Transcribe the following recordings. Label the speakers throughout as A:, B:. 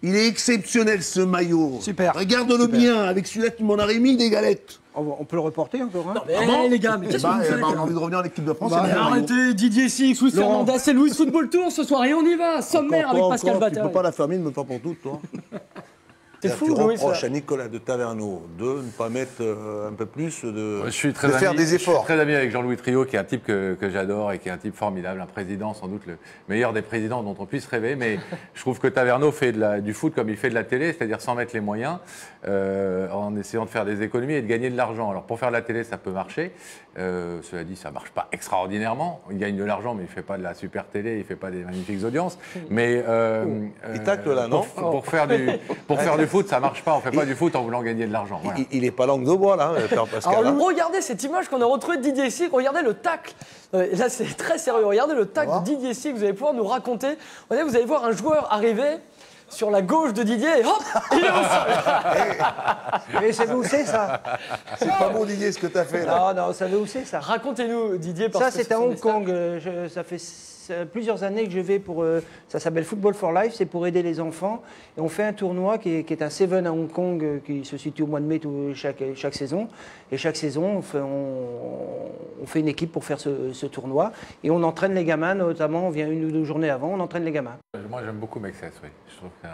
A: Il est exceptionnel ce maillot.
B: Super.
A: Regarde-le bien, avec celui-là tu m'en as mis des galettes.
B: On peut le reporter encore, hein?
C: Non, mais les gars, mais qu'est-ce que vous faites?
A: On a envie de revenir en équipe de France.
C: Mais arrêtez, Didier Six, Luis Fernandez, c'est Louis Football Tour ce soir et on y va, sommaire avec Pascal Bataille.
A: Tu peux pas la fermer, me pas pour tout, toi.
C: C'est fou,
A: tu
C: Louis.
A: reproches à Nicolas de Taverneau de ne pas mettre un peu plus de,
D: je suis très
A: de faire des efforts.
D: Je suis très ami avec Jean-Louis Trio, qui est un type que j'adore et qui est un type formidable, un président, sans doute le meilleur des présidents dont on puisse rêver. Mais je trouve que Taverneau fait du foot comme il fait de la télé, c'est-à-dire sans mettre les moyens, en essayant de faire des économies et de gagner de l'argent. Alors pour faire de la télé, ça peut marcher. Cela dit, ça ne marche pas extraordinairement. Il gagne de l'argent, mais il ne fait pas de la super télé, il ne fait pas des magnifiques audiences. Mais
A: il tacle là, non?
D: Pour faire du foot, ça ne marche pas. On ne fait pas du foot en voulant gagner de l'argent. Voilà.
A: Il n'est pas langue de bois, là, Pascal.
C: Alors, regardez cette image qu'on a retrouvée de Didier Six. Regardez le tacle. Là, c'est très sérieux. Regardez le tacle de Didier Six. Vous allez pouvoir nous raconter. Regardez, vous allez voir un joueur arriver sur la gauche de Didier et hop, il est au sol.
B: Mais savez où c'est, ça?
A: C'est pas bon, Didier, ce que tu as fait, là.
B: Non, vous savez où c'est, ça?
C: Racontez-nous, Didier. Parce
B: Ça,
C: que
B: c'est
C: ce
B: à
C: sont
B: Hong
C: des
B: Kong. Ça fait plusieurs années que je vais pour... ça s'appelle Football for Life, c'est pour aider les enfants. Et on fait un tournoi qui est un Seven à Hong Kong, qui se situe au mois de mai chaque saison. Et chaque saison, on fait une équipe pour faire ce tournoi. Et on entraîne les gamins, notamment, on vient 1 ou 2 journées avant, on entraîne les gamins.
D: Moi, j'aime beaucoup Mexès, oui. Je trouve que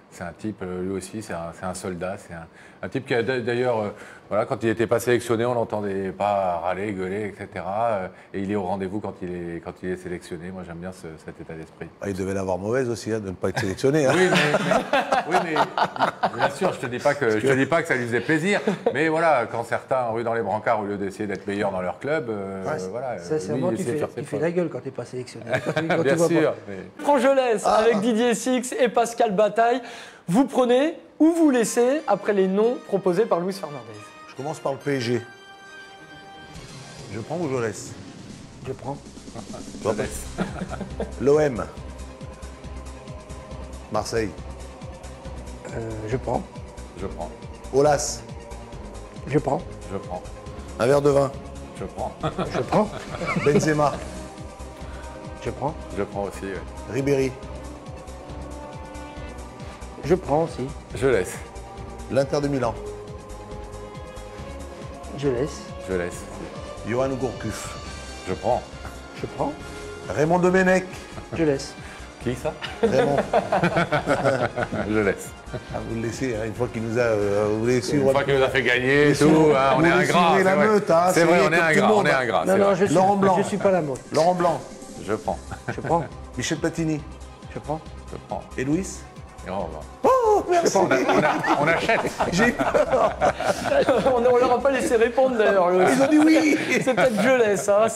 D: c'est un type, lui aussi, c'est un soldat. C'est un type qui a d'ailleurs, voilà, quand il n'était pas sélectionné, on l'entendait pas râler, gueuler, etc. Et il est au rendez-vous quand il est sélectionné. Moi, j'aime bien cet état d'esprit.
A: Ah, il devait l'avoir mauvaise aussi, hein, de ne pas être sélectionné. Hein.
D: Oui, mais bien sûr, je te dis pas que ça lui faisait plaisir. Mais voilà, quand certains ruent dans les brancards au lieu d'essayer d'être meilleurs dans leur club, voilà.
B: Sincèrement, tu fais la gueule quand tu n'es pas sélectionné.
D: Bien sûr.
C: Frangelès avec Didier Six et Pascal Bataille. Vous prenez ou vous laissez après les noms proposés par Luis Fernandez.
A: Je commence par le PSG. Je prends ou je laisse?
B: Je prends.
D: Je laisse.
A: L'OM. Marseille.
B: Je prends.
D: Je prends.
A: Olas.
B: Je prends.
D: Je prends.
A: Un verre de vin.
D: Je prends.
B: Je prends.
A: Benzema.
B: Je prends.
D: Je prends aussi, oui.
A: Ribéry.
B: Je prends aussi.
D: Je laisse.
A: L'Inter de Milan.
B: Je laisse.
D: Je laisse.
A: Johan Gourcuff.
D: Je prends.
B: Je prends.
A: Raymond Domenech.
B: Je laisse.
D: Qui ça?
A: Raymond.
D: Je laisse.
A: Ah, vous le laissez, hein, une fois qu'il nous a... vous voulez
D: Une
A: suivre...
D: fois qu'il nous a fait gagner et tout, hein, on est ingrat.
A: la meute, hein,
D: C'est vrai, on est
A: comme tout le
D: ingrat.
A: monde.
D: On est ingrat.
B: Non,
A: Laurent Blanc.
B: je suis pas la mode.
A: Laurent Blanc.
D: Je prends.
B: Je prends.
A: Michel Platini.
B: Je prends.
D: Je prends.
A: Et Louis.
D: Et on va.
A: Oh, merci.
D: On achète.
A: J'ai peur.
C: On ne leur a pas laissé répondre d'ailleurs.
A: Ils ont dit oui.
C: C'est peut-être je laisse. Hein,